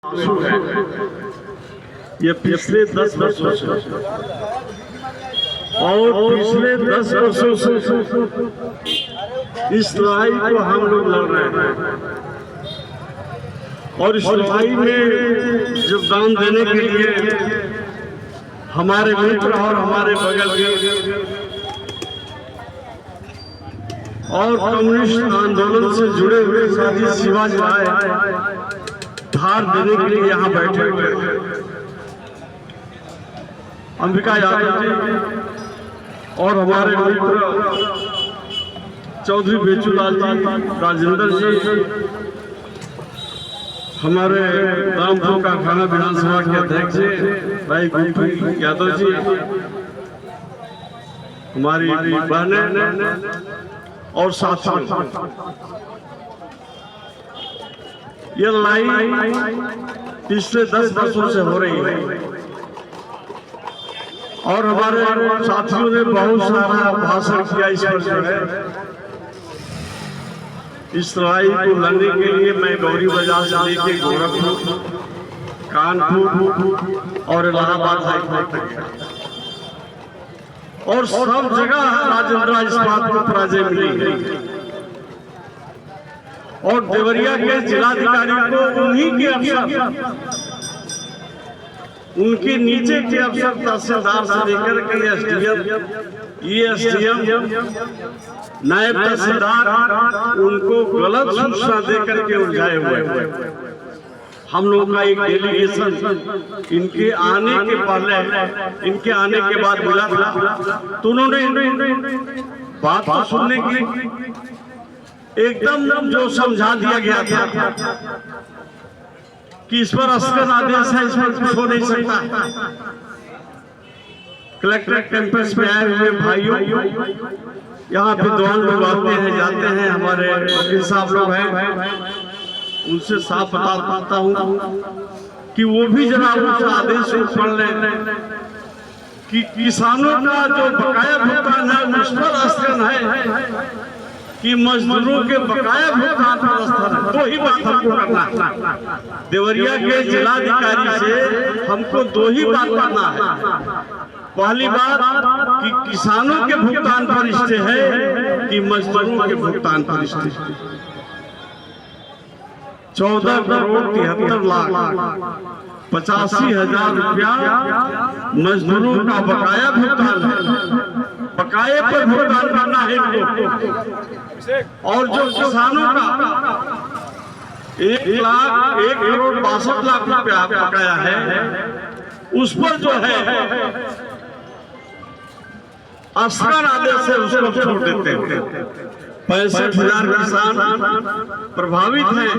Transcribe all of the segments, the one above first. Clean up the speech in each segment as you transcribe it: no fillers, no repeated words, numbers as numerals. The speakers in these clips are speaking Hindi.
है ये पिछले 10 वर्षों से और पिछले 10 वर्षों से इस लड़ाई को हम लोग लड़ रहे हैं और इस लड़ाई में योगदान देने के लिए हमारे मित्र और हमारे बगल के और कम्युनिस्ट आंदोलन से जुड़े हुए साथी शिवाजी राय धार देने के लिए यहाँ बैठे हुए हैं। अंबिका यादव जी और हमारे मित्र चौधरी बेचूलाल जी, राजेंद्र जी, हमारे रामपुर का खाना विधानसभा के अध्यक्ष भाई गुप्पू यादव जी, हमारी बहनें और साथियों, ये लड़ाई पिछले 10 वर्षों से हो रही है और हमारे साथियों ने बहुत सारा भाषण किया इस पर जो है। इस लड़ाई को लड़ने के लिए मैं गौरी बाजार से लेके गोरखपुर, कानपुर और इलाहाबाद हाईकोर्ट तक गया और सब जगह राजेंद्र इस बात को पराजय मिली है और देवरिया के जिलाधिकारी को उन्हीं के अफसर, उनके नीचे के अफसर तहसीलदार से लेकर के एसडीएम, नायब तहसीलदार उनको गलत सूचना देकर के उलझाए हुए। हम लोगों का एक डेलीगेशन इनके आने के पहले, इनके आने के बाद मिला था तो उन्होंने बात तो सुनने की एकदम जो समझा दिया गया था कि इस पर अस्कर आदेश है, इस पर कुछ हो नहीं सकता। कलेक्ट्रेट कैंपस में आए हुए भाइयों, यहाँ विद्वान लोग आते हैं जाते हैं, हमारे वकील साहब लोग हैं, उनसे साफ बता पाता हूँ कि वो भी जरा उस आदेश को पढ़ लें कि किसानों का जो बकाया भुगतान है उस पर अस्कर है कि मजदूरों के बकाया भुगतान पर अस्तर है। दो ही बात हमको करना है, देवरिया के जिलाधिकारी से हमको दो ही बात करना है। पहली बात कि किसानों के भुगतान पर स्टे है कि मजदूरों के भुगतान पर स्टे है। 14 करोड़ 73 लाख 85,000 रुपया मजदूरों का बकाया भुगतान है, बकाये पर भुगतान करना है और जो किसानों का 1 करोड़ 62 लाख रुपया बकाया है उस पर जो है अस्कर आदेश से उसको छोड़ देते हैं। 65,000 किसान प्रभावित हैं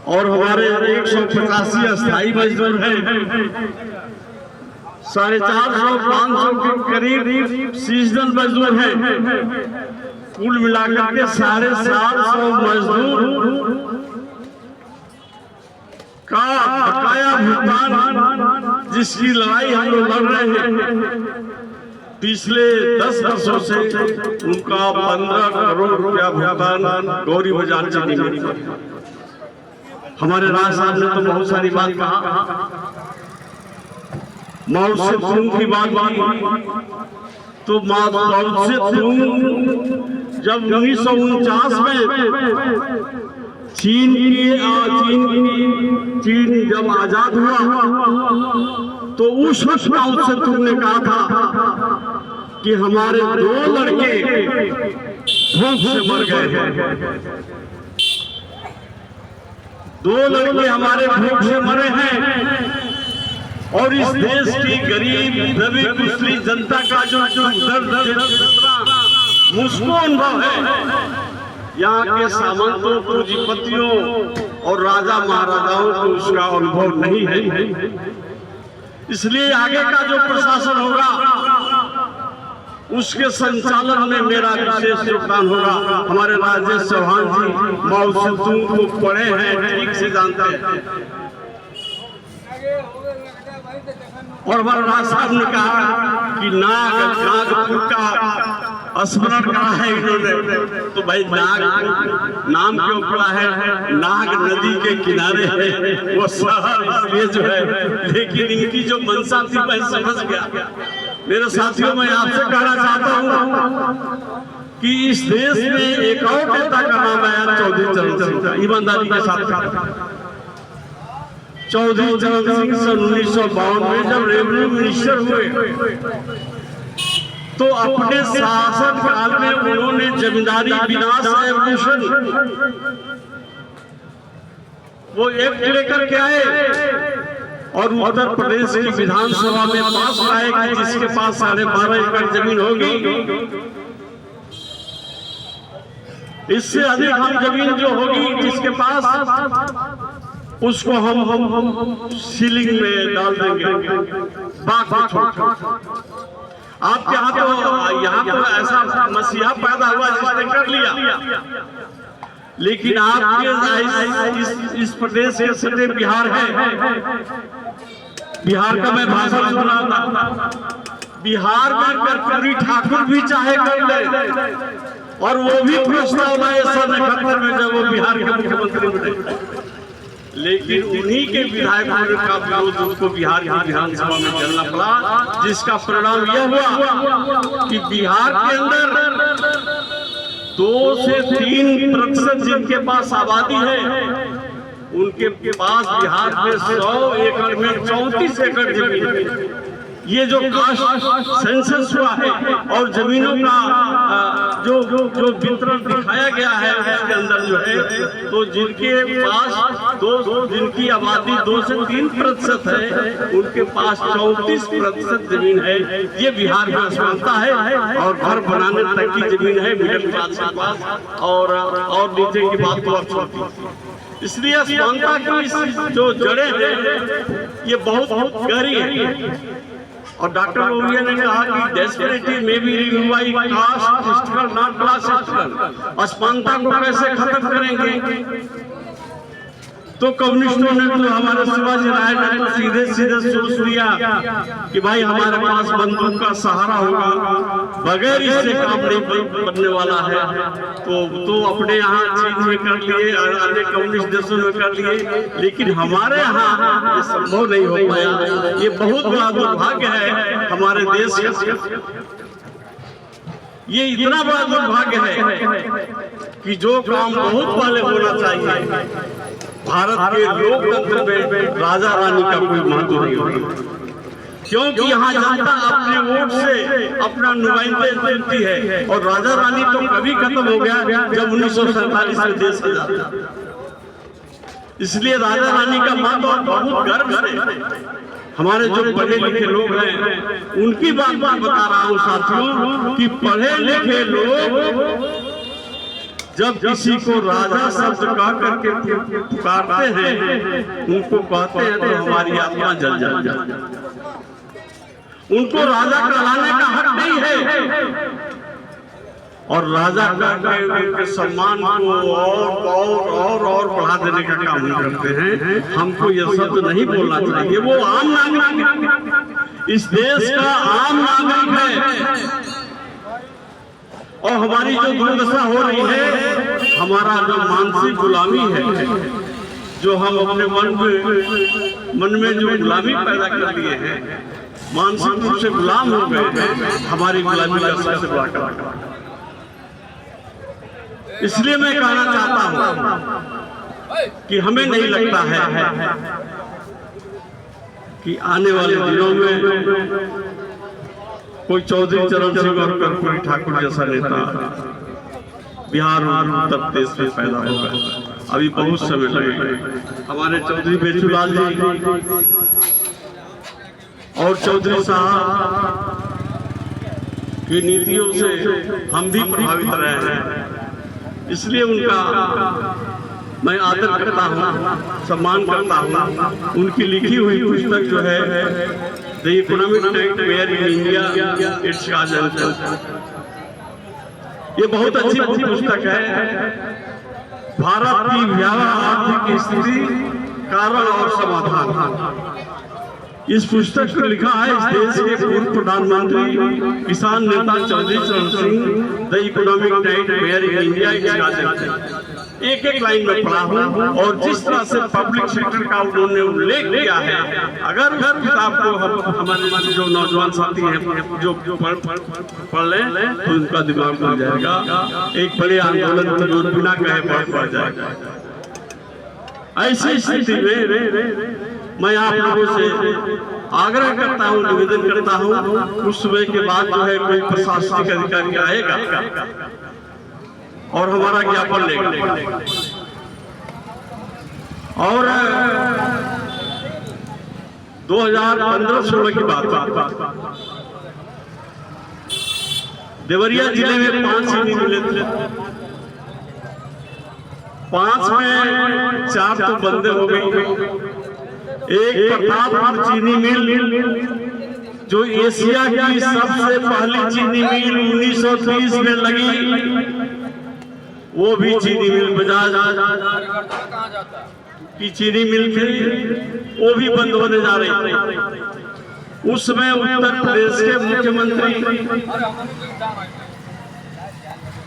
और हमारे 185 अस्थायी मजदूर हैं, 450-500 के करीब सीजनल मजदूर हैं। कुल मिलाकर के 750 मजदूर का बकाया भुगतान, जिसकी लड़ाई हम लोग लड़ रहे हैं पिछले 10 वर्षों से, उनका 15 करोड़ रुपया भुगतान गौरी बाजार से नहीं मिला। हमारे राज साहब ने तो बहुत सारी बात कहा, मौत से खून की बात की तो मौत से खून जब 1949 में चीन जब आजाद हुआ तो उस वक्त माओ से तुमने कहा था कि हमारे 2 लड़के भूख से मर गए हैं, 2 लड़के हमारे भूख से मरे हैं और इस देश की गरीब दबी कुचली जनता का जो दर्द मुझको अनुभव है, यहाँ के सामंतों, पूंजीपतियों और राजा महाराजाओं को उसका अनुभव नहीं है। इसलिए आगे का जो प्रशासन होगा उसके संचालन में मेरा विशेष योगदान होगा। हमारे राजेश चौहान जी माओ से तुम को पढ़े हैं, ठीक से जानते हैं। और हमारे राज साहब ने कहा कि नागपुर का स्मरण करा है इन्होंने, तो भाई नाग नाम क्यों पड़ा है? नाग नदी के किनारे है वो शहर, इसलिए जो है, लेकिन इनकी जो मंशा थी मैं समझ गया। मेरे साथियों, मैं आपसे कहना चाहता हूँ कि इस देश में एक और नेता का नाम आया, चौधरी चरण सिंह का। ईमानदारी के साथ चौधरी चरण सिंह सन 1952 में जब रेवेन्यू मिनिस्टर हुए तो अपने शासन काल में उन्होंने जमींदारी विनाश एवोल्यूशन वो एक्ट लेकर के आए और उत्तर प्रदेश की विधानसभा में पास लाए कि जिसके पास 12.5 एकड़ जमीन होगी, इससे अधिक हम जमीन जो होगी जिसके पास, उसको हम सीलिंग में डाल देंगे, बाकी छोड़। आपके यहाँ तो ऐसा मसीहा पैदा हुआ जिसने कर लिया, लेकिन आपके इस प्रदेश के सटे बिहार है, बिहार का मैं भाषण सुन रहा था, बिहार में कर्पूरी ठाकुर भी चाहे कर ले और वो भी प्रस्ताव लाए सन 71 में जब वो बिहार के मुख्यमंत्री बने, लेकिन उन्हीं के विधायकों का विरोध उनको बिहार की विधानसभा में चलना पड़ा, जिसका परिणाम यह हुआ कि बिहार के अंदर 2 से 3% जिनके पास आबादी है, उनके पास बिहार में 100 एकड़ में 34 एकड़ जमीन है। ये जो कास्ट सेंसस हुआ है और जमीनों का जो वितरण दिखाया गया है उसके अंदर जो है, तो जिनके पास जिनकी आबादी 2 से 3% है, उनके पास 34% जमीन है। ये बिहार की असमानता है और घर बनाने तक की जमीन है मिडिल क्लास के पास, और नीचे की बात तो अब छोटी। इसलिए असमानता की जो जड़ें हैं ये बहुत गहरी है। और डॉक्टर लोहिया ने कहा कि डेस्परेटली में भी review by caste historical not class historical, असमानता को कैसे खत्म करेंगे? तो कम्युनिस्टों ने तो हमारे शिवाजी राय ने तो सीधे सोच लिया कि भाई हमारे पास बंदूक का सहारा होगा, बगैर इससे काम नहीं बनने वाला है। तो अपने यहाँ चीन में कर लिए, अन्य कम्युनिस्ट देशों में कर लिए, लेकिन हमारे यहाँ ये संभव नहीं हो पाया। ये बहुत बड़ा दुर्भाग्य है हमारे देश का। ये इतना बड़ा दुर्भाग्य है कि जो काम बहुत पहले होना चाहिए, भारत के लोकतंत्र में राजा रानी का कोई महत्व नहीं होता, क्योंकि यहाँ जनता अपने वोट से अपना नुमाइंदे चुनती है। और राजा रानी तो कभी खत्म हो गया जब 1947 में देश आजाद। इसलिए राजा रानी का महत्व बहुत गर्व है। हमारे जो पढ़े लिखे लोग हैं उनकी बात बता रहा हूँ साथियों, कि पढ़े लिखे लोग जब किसी को राजा शब्द कह करके पुकारते हैं, उनको कहते हैं तो हमारी आत्मा जल जाती है। उनको राजा कहलाने का हक नहीं है, और राजा के सम्मान को और बढ़ा देने का काम करते हैं। हमको यह शब्द नहीं बोलना चाहिए। वो आम नागरिक है, इस देश का आम नागरिक है, और हमारी जो दुर्दशा हो रही है, हमारा जो मानसिक गुलामी है, जो हम अपने मन में जो गुलामी पैदा कर दिए हैं, मानसिक रूप से गुलाम हो गए हैं, हमारी गुलामी का सबसे बड़ा कारण। इसलिए मैं कहना चाहता हूं कि हमें नहीं लगता है कि आने वाले दिनों में कोई चौधरी चरण सिंह और कर्पूरी ठाकुर जैसा नेता बिहार और उत्तर प्रदेश में पैदा होगा। अभी बहुत समय लगेगा। हमारे चौधरी बेचूलाल जी और चौधरी साहब की नीतियों से हम भी प्रभावित रहे हैं, इसलिए उनका मैं आदर करता हूँ, सम्मान करता हूँ। उनकी लिखी हुई पुस्तक जो है the economic nightmare in India its cause, ये बहुत अच्छी पुस्तक है। भारत की भयावह आर्थिक स्थिति कारण और समाधान। इस पुस्तक को लिखा है इस देश के पूर्व प्रधानमंत्री किसान नेता Chaudhary Charan Singh, the economic tight where in India is एक एक लाइन में पढ़ा हूँ और जिस तरह से पब्लिक सेक्टर का उन्होंने उल्लेख किया है, अगर उस किताब को हमारे जो नौजवान साथी हैं जो पढ़ लें तो उनका दिमाग खुल जाएगा, एक बड़े आंदोलन को जो बिना कहे पढ़ जाएगा। ऐसी स्थिति में मैं आप लोगों से आग्रह करता हूँ, निवेदन करता हूँ, उस समय के बाद जो है कोई प्रशासनिक अधिकारी आएगा और हमारा ज्ञापन लेगा। और 2015-16 की बात, देवरिया जिले में 5 चीनी मिले थे, 5 में 4 तो बंद हो गई। एक प्रतापपुर चीनी मिल जो एशिया की सबसे पहली चीनी मिल 1930 में लगी, वो भी चीनी मिल बजाज की चीनी मिल थी, वो भी बंद होने जा रही। उस समय उत्तर प्रदेश के मुख्यमंत्री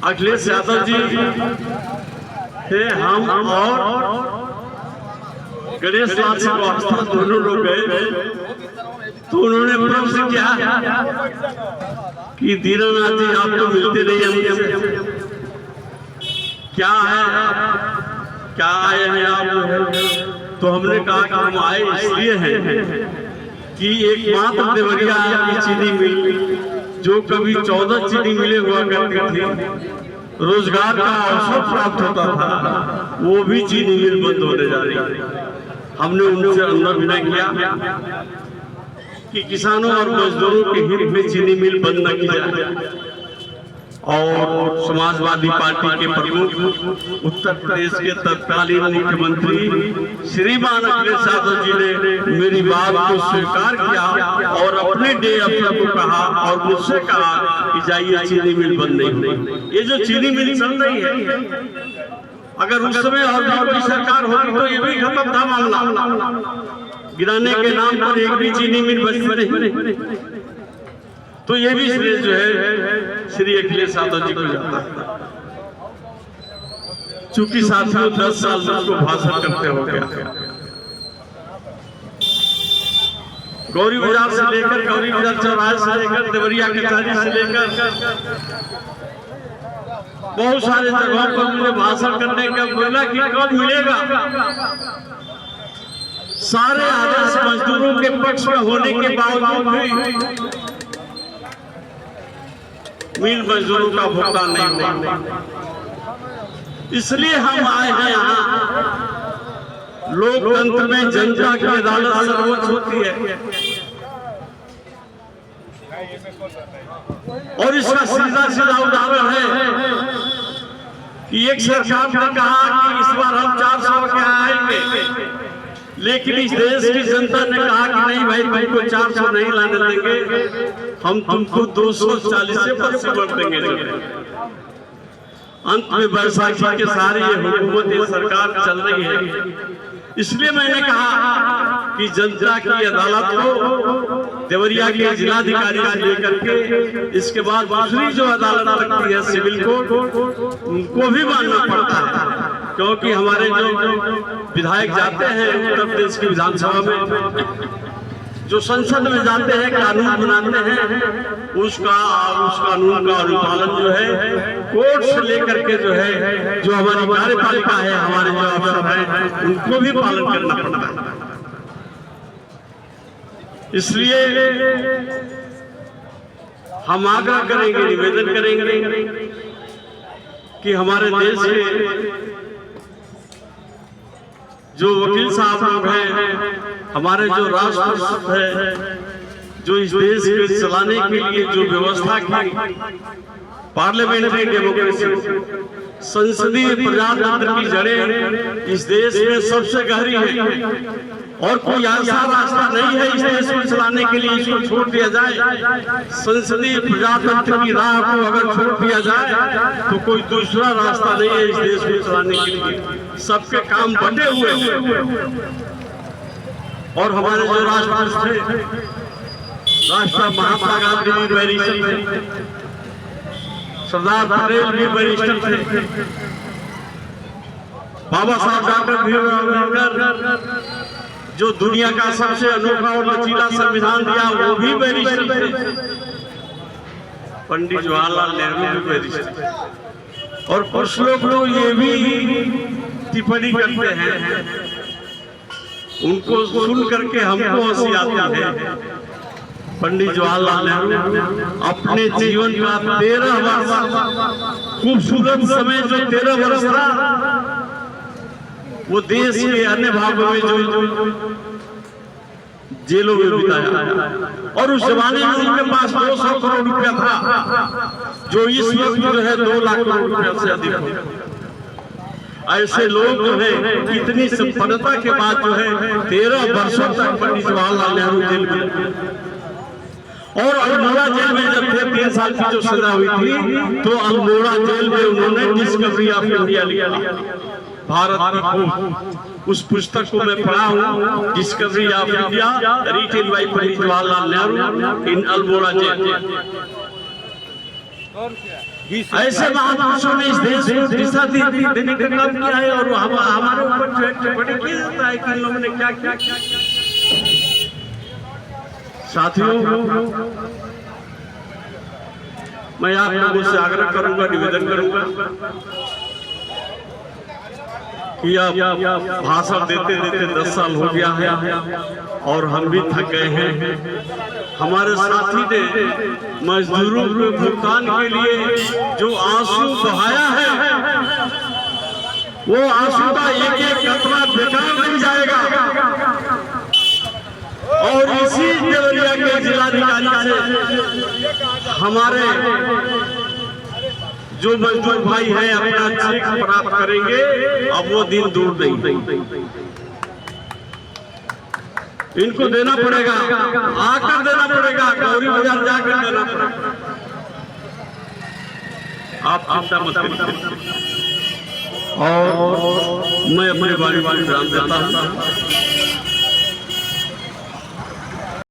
अखिलेश यादव जी थे, हम और गणेश लाल श्रीवास्तव दोनों लोग गए, तो उन्होंने प्रश्न किया कि दीनानाथ जी आप तो मिलते नहीं हमसे, क्या आए हैं आप? तो हमने कहा कि हम आए इसलिए हैं कि एकमात्र देवरिया की चीनी मिल जो कभी 14 चीनी मिले हुआ करती थी, रोजगार का अवसर प्राप्त होता था, वो भी चीनी मिल बंद होने जा रही है। हमने उनसे अंदर विनय किया कि किसानों और मजदूरों के हित में चीनी मिल बंद न की जाए। और समाजवादी पार्टी के प्रमुख उत्तर प्रदेश के तत्कालीन मुख्यमंत्री श्रीमान अखिलेश यादव जी ने मेरी बात को स्वीकार किया और अपने डे अफसर को कहा और मुझसे कहा कि जाइए चीनी मिल बंद नहीं हुई। ये जो चीनी मिल चल रही है, अगर उस समय और की सरकार होती तो ये भी खत्म था मामला, गिराने के नाम पर एक भी चीनी मिल बने। तो ये भी श्रेय जो है श्री अखिलेश यादव जी को जाता है, चूंकि साथियों 10 साल उसको भाषण करते हो गया। गौरी बाजार से लेकर गौरी बाजार चौराहे से लेकर देवरिया कचहरी से लेकर बहुत सारे जगहों पर मुझे भाषण करने का बोला कि कब मिलेगा। सारे आदेश मजदूरों के पक्ष में होने के बावजूद भी मिल मजदूरों का भुगतान नहीं हुआ। इसलिए हम आए हैं यहाँ। लोकतंत्र में जनता की अदालत सर्वोच्च होती है और इसका सीधा सीधा उदाहरण है कि एक सरकार ने कहा कि इस बार हम 400 के आएंगे, लेकिन इस देश की जनता ने कहा कि नहीं भाई, तुमको 400 नहीं लाने देंगे, हम तुमको 240 से बढ़ देंगे। अंत में बैसाखी के सारी ये हुकूमत ये सरकार चल रही है। इसलिए मैंने कहा कि जनता की अदालत को देवरिया के जिलाधिकारी से लेकर के इसके बाद दूसरी जो अदालत लगती है सिविल कोर्ट, उनको भी मानना पड़ता है, क्योंकि हमारे जो विधायक जाते हैं उत्तर प्रदेश की विधानसभा में, जो संसद में जाते हैं, कानून बनाते हैं, उस कानून का अनुपालन जो है कोर्ट से लेकर के जो है जो हमारी कार्यपालिका है, हमारे जो अफसर हैं, उनको भी पालन करना पड़ता है। इसलिए हम आग्रह करेंगे, निवेदन करेंगे कि हमारे देश के जो वकील साहब लोग हैं, हमारे जो राष्ट्रपति है, जो इस देश को चलाने के लिए जो व्यवस्था की, पार्लियामेंट्री डेमोक्रेसी, संसदीय प्रजातंत्र की जड़ें इस देश में सबसे गहरी है और कोई ऐसा रास्ता नहीं है इस देश को चलाने के लिए इसको छोड़ दिया जाए। संसदीय प्रजातंत्र की राह को अगर छोड़ दिया जाए तो कोई दूसरा रास्ता नहीं है इस देश को चलाने के लिए। सबके काम बटे हुए हैं। और हमारे जो राष्ट्रपति थे, राष्ट्र महात्मा गांधी भी बैरिस्टर थे, सरदार पटेल भी बैरिस्टर थे, बाबा साहब डॉक्टर भीमराव अम्बेडकर जो दुनिया का सबसे अनोखा और लचीला संविधान दिया वो भी बैरिस्टर थे, पंडित जवाहरलाल नेहरू भी बैरिस्टर थे। और कुछ लोग तो ये भी टिप्पणी करते हैं, उनको सुन करके हमको हंसी आती है। पंडित जवाहरलाल नेहरू अपने जीवन का 13 वर्ष खूबसूरत समय जो 13 वर्ष था वो देश के अन्य भागों में जो जेलों में बिताया। और उस जमाने में उनके पास 200 करोड़ रुपया था जो इस वक्त जो है 2 लाख करोड़ रुपया से अधिक हो। ऐसे लोग जो है इतनी संपन्नता के बाद जो है 13 वर्षों तक पंडित जवाहरलाल नेहरू जेल में, और अल्मोड़ा जेल में जब थे 3 साल की जो सजा हुई थी तो अल्मोड़ा जेल में उन्होंने डिस्कवरी ऑफ इंडिया लिखा, भारत की खोज। उस पुस्तक को मैं पढ़ा हूँ, Discovery of India written by Pandit Jawaharlal Nehru in Almora jail. ऐसे महापुरुषों ने इस देश को दिशा देने का काम किया है और हमारे ऊपर जो है टिप्पणी किया जाता है कि इन लोगों ने क्या क्या। साथियों, मैं आप लोगों से आग्रह करूंगा, निवेदन करूंगा कि आप भाषण देते देते 10 साल हो गया है और हम भी थक गए हैं। हमारे साथी ने मजदूरों के भुगतान के लिए जो आंसू बहाया है वो आंसू का एक कतरा बेकार नहीं जाएगा। और इसी देवरिया के जिलाधिकारी से हमारे जो मजदूर भाई हैं अपना चेक प्राप्त करेंगे, अब वो दिन दूर नहीं, इनको देना पड़ेगा, आकर देना पड़ेगा, गौरी बाजार जाकर देना पड़ेगा। आप चिंता मत करिए और मैं अपने बारी बारी ध्यान देता हूँ।